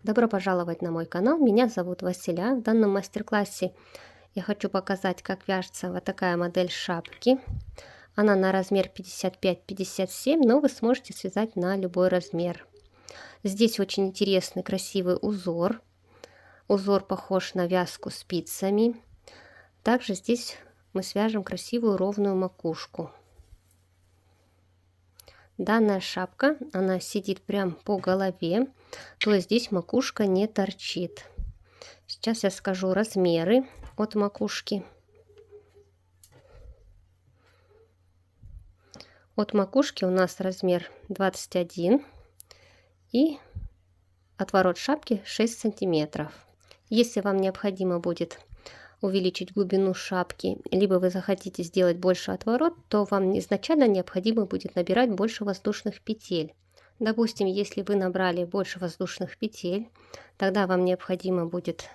Добро пожаловать на мой канал, меня зовут Василя. В данном мастер-классе я хочу показать, как вяжется вот такая модель шапки. Она на размер 55-57, но вы сможете связать на любой размер. Здесь очень интересный красивый узор. Узор похож на вязку спицами. Также здесь мы свяжем красивую ровную макушку. Данная шапка, она сидит прям по голове, то есть здесь макушка не торчит. Сейчас я скажу размеры от макушки. От макушки у нас размер 21 и отворот шапки 6 сантиметров. Если вам необходимо будет увеличить глубину шапки, либо вы захотите сделать больше отворот, то вам изначально необходимо будет набирать больше воздушных петель. Допустим, если вы набрали больше воздушных петель, тогда вам необходимо будет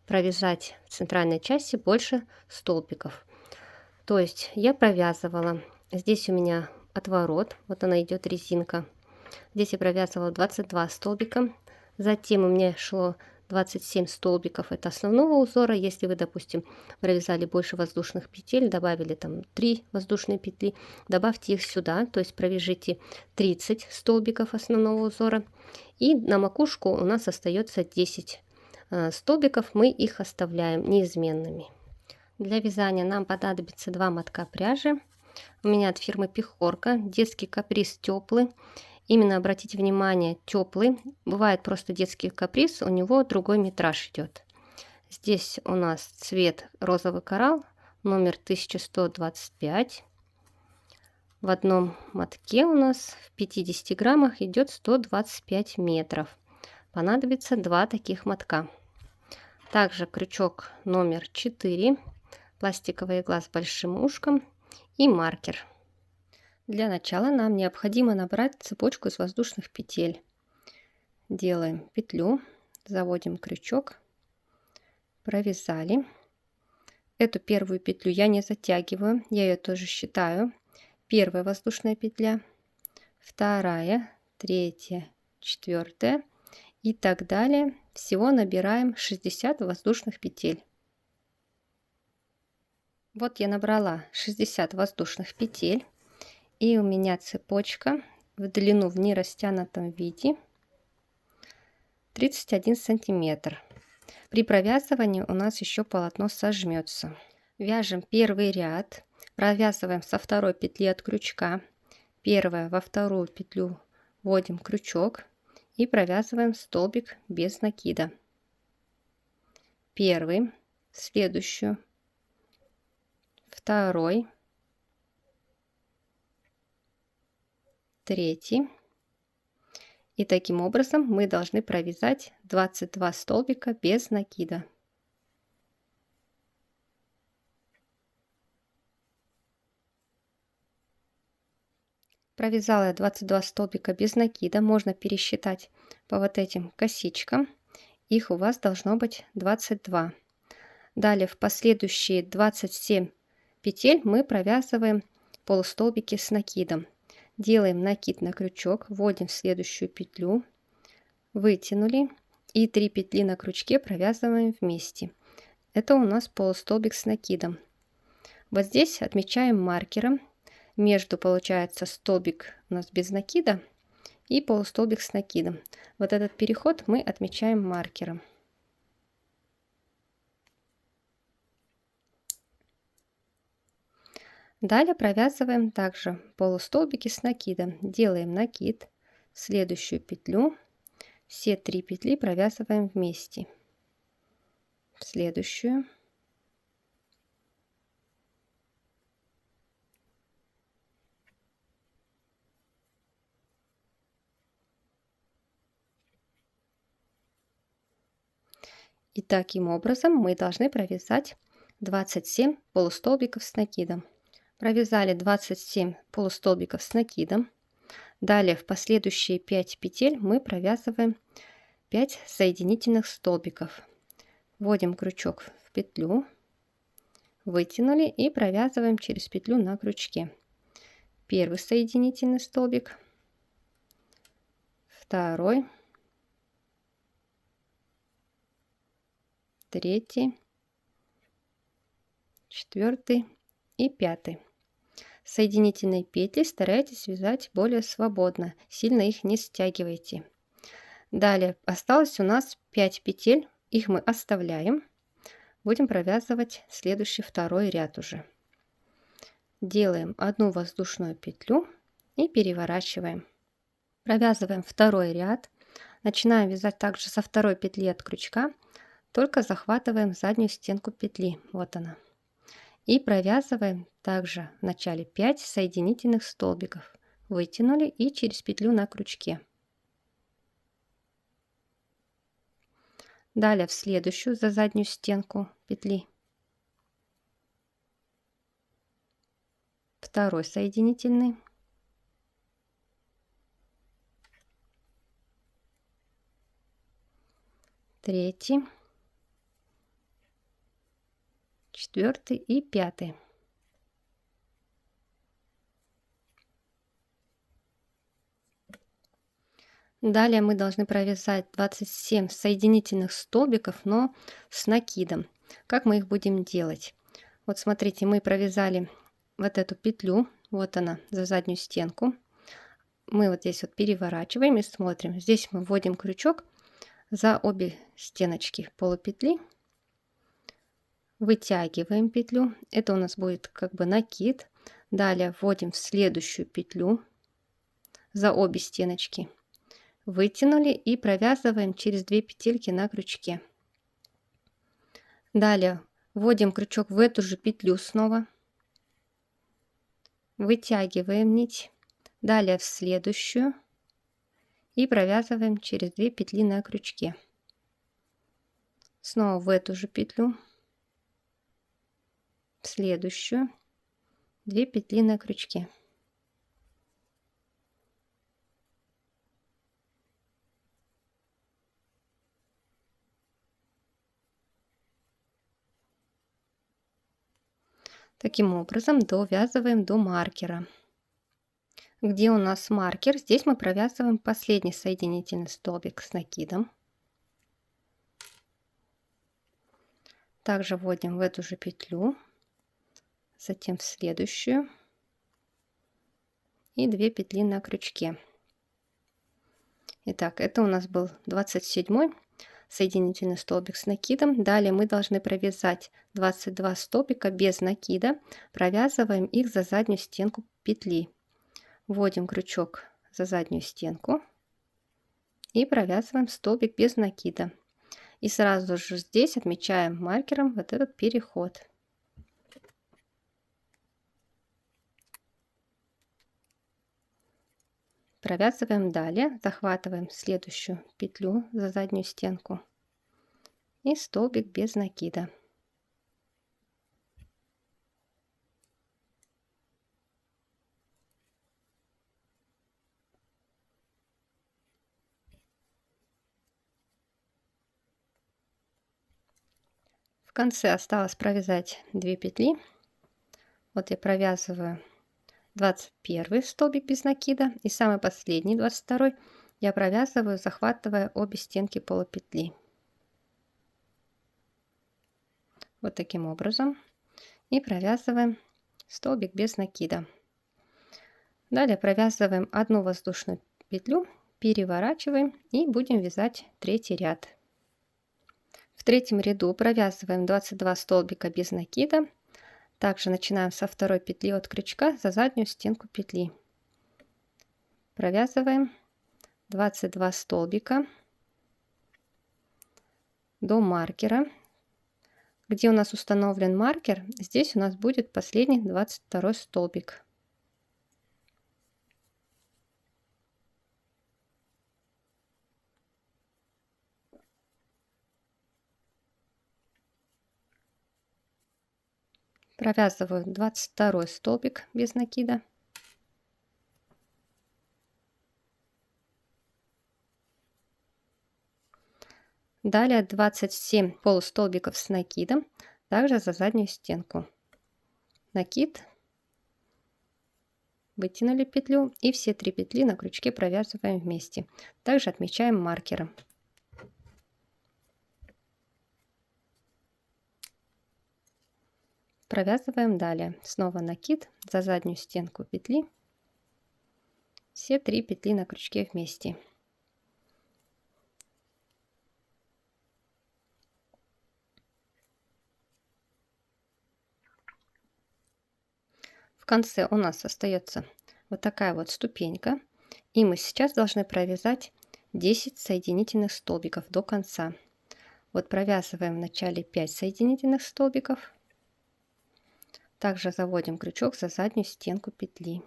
провязать в центральной части больше столбиков. То есть я провязывала, здесь у меня отворот, вот она идет резинка, здесь я провязывала 22 столбика, затем у меня шло 27 столбиков, это основного узора. Если вы, допустим, провязали больше воздушных петель, добавили там 3 воздушные петли, добавьте их сюда, то есть провяжите 30 столбиков основного узора, и на макушку у нас остается 10 столбиков, мы их оставляем неизменными. Для вязания нам понадобится 2 мотка пряжи. У меня от фирмы Пехорка, детский каприз теплый. Именно обратите внимание, теплый. Бывает просто детский каприз, у него другой метраж идет. Здесь у нас цвет розовый коралл, номер 1125. В одном мотке у нас в 50 граммах идет 125 метров. Понадобится 2 таких мотка. Также крючок номер 4, пластиковая игла с большим ушком и маркер. Для начала нам необходимо набрать цепочку из воздушных петель. Делаем петлю, заводим крючок, провязали. Эту первую петлю я не затягиваю, я ее тоже считаю. Первая воздушная петля, вторая, третья, четвертая и так далее. Всего набираем 60 воздушных петель. Вот я набрала 60 воздушных петель, и у меня цепочка в длину в нерастянутом виде 31 сантиметр. При провязывании у нас еще полотно сожмется. Вяжем первый ряд, провязываем со второй петли от крючка, первая во вторую петлю вводим крючок и провязываем столбик без накида. Первый, следующую, второй, третий. И таким образом мы должны провязать 22 столбика без накида. Провязала я 22 столбика без накида. Можно пересчитать по вот этим косичкам. Их у вас должно быть 22. Далее в последующие 27 петель мы провязываем полустолбики с накидом. Делаем накид на крючок, вводим в следующую петлю, вытянули и 3 петли на крючке провязываем вместе. Это у нас полустолбик с накидом. Вот здесь отмечаем маркером. Между получается столбик у нас без накида и полустолбик с накидом. Вот этот переход мы отмечаем маркером. Далее провязываем также полустолбики с накидом. Делаем накид, следующую петлю, все 3 петли провязываем вместе. Следующую. И таким образом мы должны провязать 27 полустолбиков с накидом. Провязали 27 полустолбиков с накидом. Далее в последующие 5 петель мы провязываем 5 соединительных столбиков. Вводим крючок в петлю, вытянули и провязываем через петлю на крючке. Первый соединительный столбик, второй, третий, четвертый и пятый. Соединительные петли старайтесь вязать более свободно, сильно их не стягивайте. Далее осталось у нас 5 петель, их мы оставляем. Будем провязывать следующий второй ряд уже. Делаем одну воздушную петлю и переворачиваем. Провязываем второй ряд. Начинаем вязать также со второй петли от крючка, только захватываем заднюю стенку петли. Вот она. И провязываем также в начале 5 соединительных столбиков. Вытянули и через петлю на крючке. Далее в следующую за заднюю стенку петли. Второй соединительный. Третий. Четвертый и пятый. Далее мы должны провязать 27 соединительных столбиков, но с накидом. Как мы их будем делать? Вот смотрите, мы провязали вот эту петлю, вот она, за заднюю стенку. Мы вот здесь вот переворачиваем и смотрим. Здесь мы вводим крючок за обе стеночки полупетли. Вытягиваем петлю. Это у нас будет как бы накид. Далее вводим в следующую петлю за обе стеночки. Вытянули и провязываем через 2 петельки на крючке. Далее вводим крючок в эту же петлю снова. Вытягиваем нить. Далее в следующую. И провязываем через 2 петли на крючке. Снова в эту же петлю. В следующую. 2 петли на крючке. Таким образом довязываем до маркера. Где у нас маркер? Здесь мы провязываем последний соединительный столбик с накидом. Также вводим в эту же петлю, затем в следующую и 2 петли на крючке. Итак, это у нас был 27 соединительный столбик с накидом. Далее мы должны провязать 22 столбика без накида. Провязываем их за заднюю стенку петли. Вводим крючок за заднюю стенку и провязываем столбик без накида. И сразу же здесь отмечаем маркером вот этот переход. Провязываем далее, захватываем следующую петлю за заднюю стенку и столбик без накида. В конце осталось провязать 2 петли. Вот я провязываю 21 столбик без накида и самый последний 22 я провязываю, захватывая обе стенки полупетли. Вот таким образом. И провязываем столбик без накида. Далее провязываем одну воздушную петлю, переворачиваем и будем вязать третий ряд. В третьем ряду провязываем 22 столбика без накида. Также начинаем со второй петли от крючка за заднюю стенку петли. Провязываем 22 столбика до маркера. Где у нас установлен маркер, здесь у нас будет последний 22 столбик. Провязываю 22 столбик без накида. Далее 27 полустолбиков с накидом, также за заднюю стенку. Накид, вытянули петлю и все 3 петли на крючке провязываем вместе. Также отмечаем маркером. Провязываем далее. Снова накид за заднюю стенку петли. Все 3 петли на крючке вместе. В конце у нас остается вот такая вот ступенька. И мы сейчас должны провязать 10 соединительных столбиков до конца. Вот провязываем в начале 5 соединительных столбиков. Также заводим крючок за заднюю стенку петли.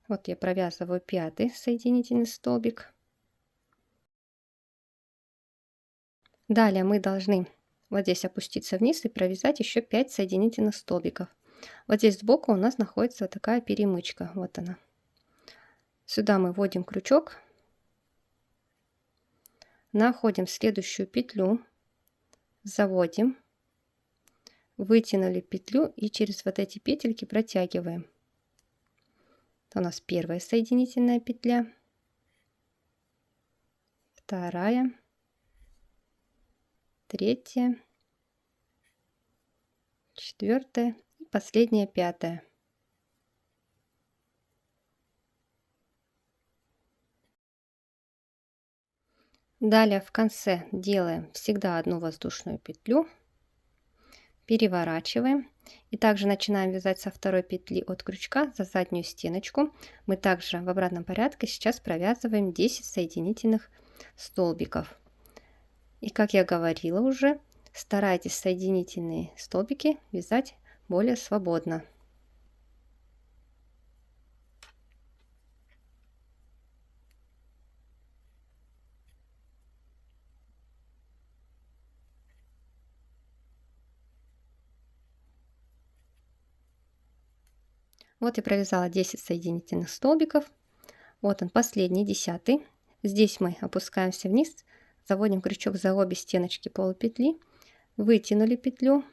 Вот я провязываю 5-й соединительный столбик. Далее мы должны вот здесь опуститься вниз и провязать еще 5 соединительных столбиков. Вот здесь сбоку у нас находится вот такая перемычка. Вот она. Сюда мы вводим крючок. Находим следующую петлю. Заводим. Вытянули петлю и через вот эти петельки протягиваем. Это у нас первая соединительная петля. Вторая. Третья. Четвертая. И последняя, 5-я. Далее в конце делаем всегда одну воздушную петлю, переворачиваем и также начинаем вязать со второй петли от крючка за заднюю стеночку. Мы также в обратном порядке сейчас провязываем 10 соединительных столбиков. И как я говорила уже, старайтесь соединительные столбики вязать более свободно. Вот я провязала 10 соединительных столбиков. Вот он, последний, 10-й. Здесь мы опускаемся вниз, заводим крючок за обе стеночки полупетли, вытянули петлю.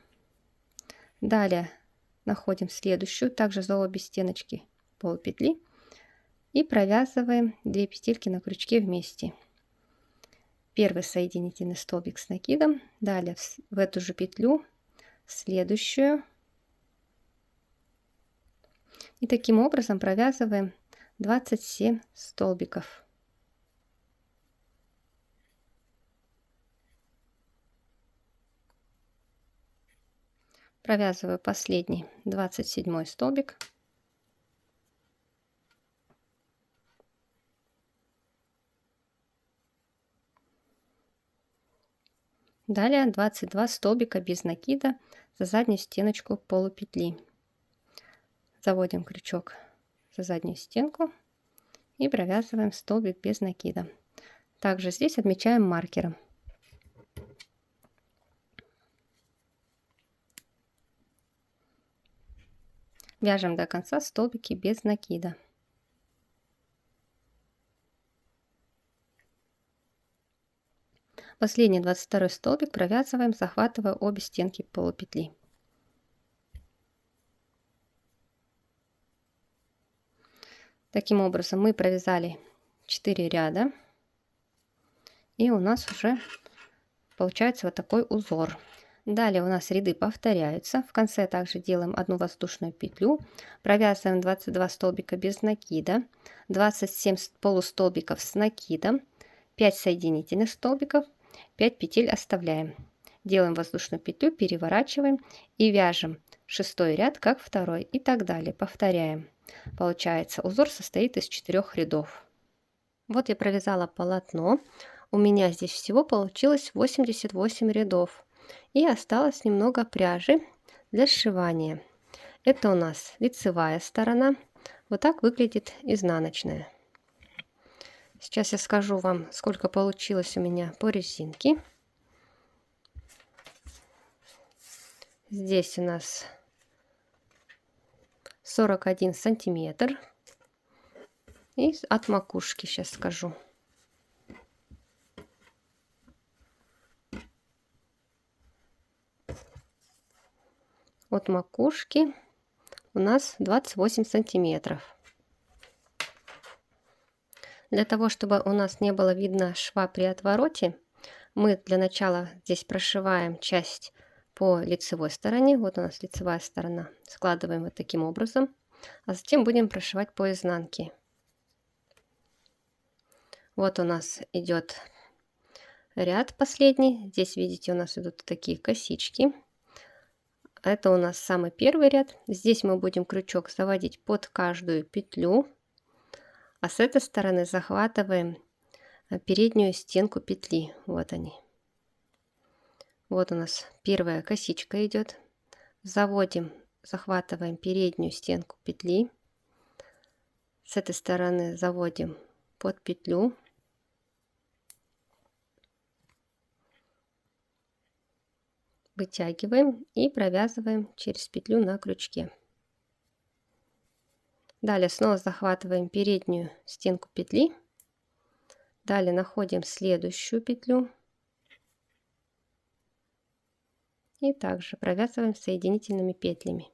Далее находим следующую, также за обе стеночки полупетли и провязываем 2 петельки на крючке вместе. Первый соединительный столбик с накидом, далее в эту же петлю следующую. И таким образом провязываем 27 столбиков. Провязываю последний 27 столбик. Далее 22 столбика без накида за заднюю стеночку полупетли. Заводим крючок за заднюю стенку и провязываем столбик без накида. Также здесь отмечаем маркером. Вяжем до конца столбики без накида. Последний 22 столбик провязываем, захватывая обе стенки полупетли. Таким образом мы провязали 4 ряда, и у нас уже получается вот такой узор. Далее у нас ряды повторяются. В конце также делаем одну воздушную петлю, провязываем 22 столбика без накида, 27 полустолбиков с накидом, 5 соединительных столбиков, 5 петель оставляем. Делаем воздушную петлю, переворачиваем и вяжем 6-й ряд как 2-й и так далее. Повторяем. Получается, узор состоит из 4 рядов. Вот я провязала полотно. У меня здесь всего получилось 88 рядов. И осталось немного пряжи для сшивания. Это у нас лицевая сторона. Вот так выглядит изнаночная. Сейчас я скажу вам, сколько получилось у меня по резинке. Здесь у нас 41 сантиметр. И от макушки сейчас скажу. От макушки у нас 28 сантиметров. Для того, чтобы у нас не было видно шва при отвороте, мы для начала здесь прошиваем часть по лицевой стороне. Вот у нас лицевая сторона. Складываем вот таким образом. А затем будем прошивать по изнанке. Вот у нас идет ряд последний. Здесь, видите, у нас идут такие косички. Это у нас самый первый ряд. Здесь мы будем крючок заводить под каждую петлю. А с этой стороны захватываем переднюю стенку петли. Вот они. Вот у нас первая косичка идет. Заводим, захватываем переднюю стенку петли. С этой стороны заводим под петлю. Вытягиваем и провязываем через петлю на крючке. Далее снова захватываем переднюю стенку петли. Далее находим следующую петлю. И также провязываем соединительными петлями.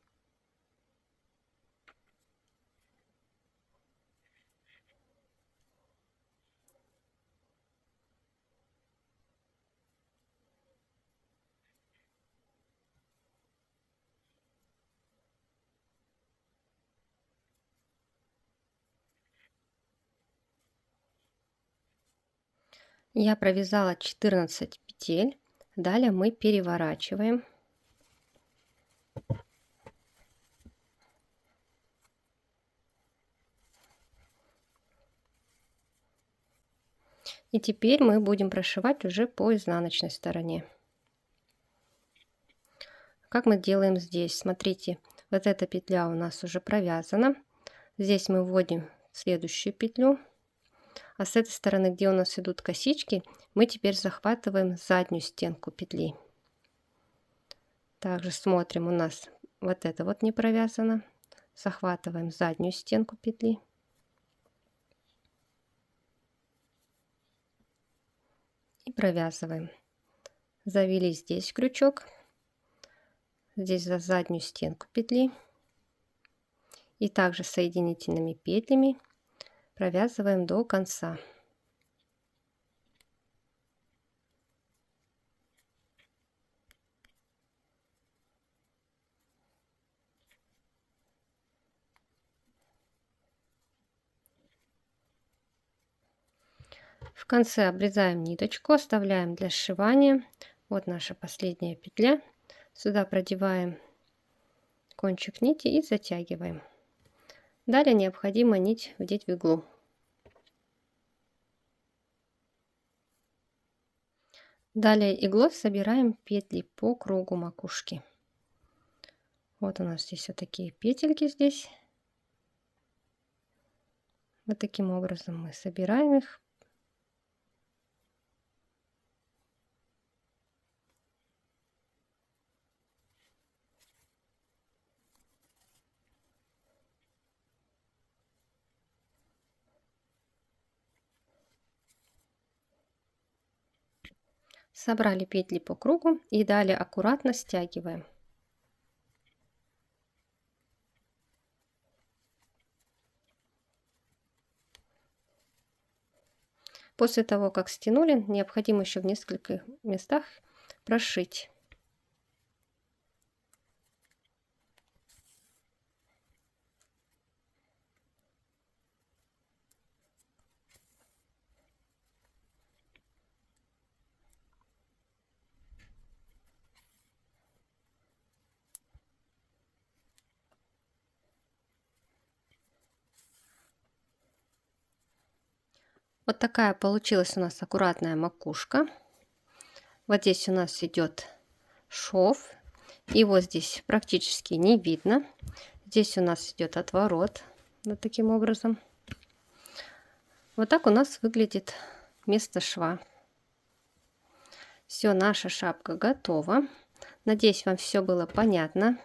Я провязала 14 петель. Далее мы переворачиваем. И теперь мы будем прошивать уже по изнаночной стороне. Как мы делаем здесь? Смотрите, вот эта петля у нас уже провязана. Здесь мы вводим следующую петлю. А с этой стороны, где у нас идут косички, мы теперь захватываем заднюю стенку петли. Также смотрим, у нас вот это вот не провязано. Захватываем заднюю стенку петли. И провязываем. Завели здесь крючок. Здесь за заднюю стенку петли. И также соединительными петлями провязываем до конца. В конце обрезаем ниточку, оставляем для сшивания. Вот наша последняя петля. Сюда продеваем кончик нити и затягиваем. Далее необходимо нить вдеть в иглу. Далее иглой собираем петли по кругу макушки. Вот у нас здесь вот такие петельки здесь. Вот таким образом мы собираем их. Собрали петли по кругу и далее аккуратно стягиваем. После того, как стянули, необходимо еще в нескольких местах прошить. Вот такая получилась у нас аккуратная макушка. Вот здесь у нас идет шов. Его здесь практически не видно. Здесь у нас идет отворот. Вот таким образом. Вот так у нас выглядит место шва. Все, наша шапка готова. Надеюсь, вам все было понятно.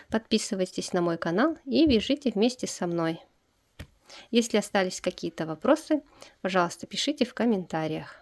Подписывайтесь на мой канал и вяжите вместе со мной. Если остались какие-то вопросы, пожалуйста, пишите в комментариях.